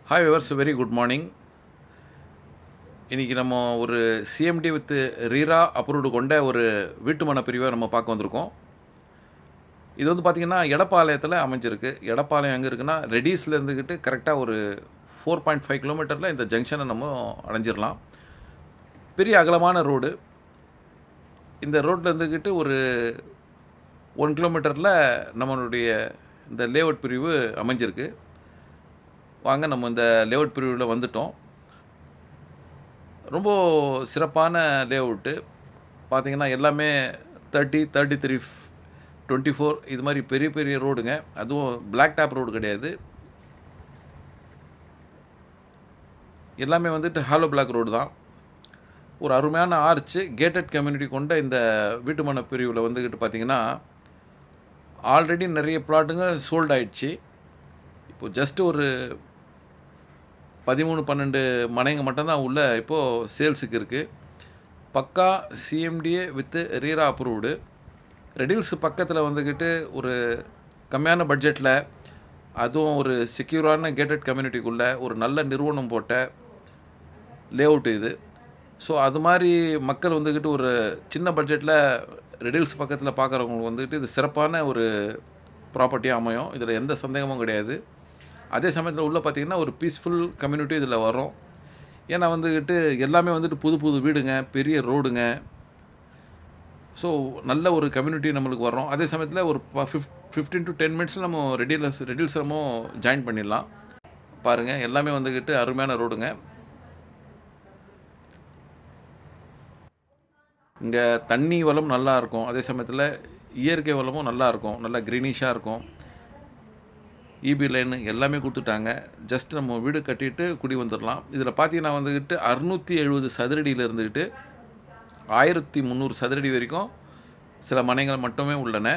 Hi viewers, very good morning. இன்றைக்கி நம்ம ஒரு சிஎம்டி வித் ரீரா அப்ரூவ்டு கொண்ட ஒரு வீட்டுமனை பிரிவை நம்ம பார்க்க வந்திருக்கோம். இது வந்து பார்த்திங்கன்னா எடப்பாளையத்தில் அமைஞ்சிருக்கு. எடப்பாளையம் எங்கே இருக்குன்னா ரெடிஸில் இருந்துக்கிட்டு கரெக்டாக ஒரு 4.5 கிலோமீட்டரில் இந்த ஜங்ஷனை நம்ம அடைஞ்சிடலாம். பெரிய அகலமான ரோடு. இந்த ரோட்டில் இருந்துக்கிட்டு ஒரு 1 கிலோமீட்டரில் நம்மளுடைய இந்த லேஅவுட் பிரிவு அமைஞ்சிருக்கு. வாங்க, நம்ம இந்த லேஅவுட் பிரிவில் வந்துட்டோம். ரொம்ப சிறப்பான லேஅவுட்டு. பார்த்திங்கன்னா எல்லாமே 30, 33, 24 இது மாதிரி பெரிய பெரிய ரோடுங்க. அதுவும் பிளாக் டாப் ரோடு கிடையாது. எல்லாமே வந்துட்டு ஹாலோ பிளாக் ரோடு தான். ஒரு அருமையான ஆர்ச்சு கேட்டட் கம்யூனிட்டி கொண்ட இந்த வீட்டுமனை பிரிவில் வந்துக்கிட்டு பார்த்திங்கன்னா ஆல்ரெடி நிறைய பிளாட்டுங்க சோல்ட் ஆயிடுச்சு. இப்போ ஜஸ்ட்டு ஒரு 13, 12 மனைங்க மட்டும்தான் உள்ள இப்போது சேல்ஸுக்கு இருக்குது. பக்கா சிஎம்டிஏ வித் ரீரா அப்ரூவ்டு. ரெடில்ஸ் பக்கத்தில் வந்துக்கிட்டு ஒரு கம்மியான பட்ஜெட்டில், அதுவும் ஒரு செக்யூரான கேட்டட் கம்யூனிட்டிக்குள்ளே ஒரு நல்ல நிறுவனம் போட்ட லேஅவுட்டு இது. ஸோ அது மாதிரி மக்கள் வந்துக்கிட்டு ஒரு சின்ன பட்ஜெட்டில் ரெடில்ஸ் பக்கத்தில் பார்க்குறவங்களுக்கு வந்துக்கிட்டு இது சிறப்பான ஒரு ப்ராப்பர்ட்டியாக அமையும். இதில் எந்த சந்தேகமும் கிடையாது. அதே சமயத்தில் உள்ளே பார்த்திங்கன்னா ஒரு பீஸ்ஃபுல் கம்யூனிட்டி இதில் வரும். ஏன்னா வந்துக்கிட்டு எல்லாமே வந்துட்டு புது புது வீடுங்க, பெரிய ரோடுங்க. ஸோ நல்ல ஒரு கம்யூனிட்டி நம்மளுக்கு வரும். அதே சமயத்தில் ஒரு 15 to 10 மினிட்ஸில் நம்ம ரெடில்ஸ் நம்ம ஜாயின் பண்ணிடலாம். பாருங்கள், எல்லாமே வந்துக்கிட்டு அருமையான ரோடுங்க. இங்கே தண்ணி வளம் நல்லாயிருக்கும். அதே சமயத்தில் இயற்கை வளமும் நல்லாயிருக்கும். நல்லா க்ரீனிஷாக இருக்கும். இபி லைனு எல்லாமே கொடுத்துட்டாங்க. ஜஸ்ட் நம்ம வீடு கட்டிட்டு குடி வந்துடலாம். இதில் பார்த்தீங்கன்னா வந்துக்கிட்டு 670 சதுரடியில் இருந்துக்கிட்டு 1300 சதுரடி வரைக்கும் சில மனைகள் மட்டுமே உள்ளன.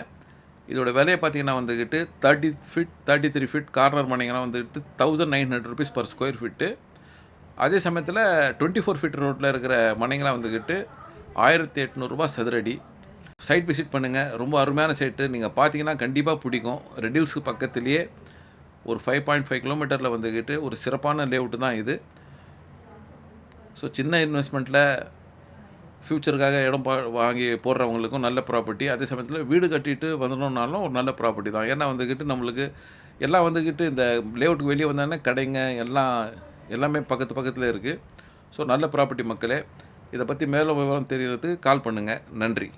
இதோட விலையை பார்த்தீங்கன்னா வந்துக்கிட்டு 30 ஃபீட் 33 ஃபீட் கார்னர் மனைகள்லாம் வந்துக்கிட்டு 1900 rupees per ஸ்கொயர் ஃபீட்டு. அதே சமயத்தில் 24 ஃபீட் ரோட்டில் இருக்கிற மனைகள்லாம் வந்துக்கிட்டு 1800 ரூபா சதுரடி. சைட் விசிட் பண்ணுங்கள். ரொம்ப அருமையான சைட்டு. நீங்கள் பார்த்தீங்கன்னா கண்டிப்பாக பிடிக்கும். ரெடில்ஸுக்கு பக்கத்துலேயே ஒரு 5.5 கிலோமீட்டரில் வந்துக்கிட்டு ஒரு சிறப்பான லேஅவுட்டு தான் இது. ஸோ சின்ன இன்வெஸ்ட்மெண்ட்டில் ஃப்யூச்சருக்காக இடம் வாங்கி போடுறவங்களுக்கும் நல்ல ப்ராப்பர்ட்டி. அதே சமயத்தில் வீடு கட்டிட்டு வந்துடணுன்னாலும் ஒரு நல்ல ப்ராப்பர்ட்டி தான். ஏன்னா வந்துக்கிட்டு நம்மளுக்கு எல்லாம் வந்துக்கிட்டு இந்த லேஅவுட்டுக்கு வெளியே வந்தாங்கன்னா கடைங்க எல்லாமே பக்கத்தில் இருக்குது. ஸோ நல்ல ப்ராப்பர்ட்டி மக்களே. இதை பற்றி மேலும் விவரம் தெரியறதுக்கு கால் பண்ணுங்கள். நன்றி.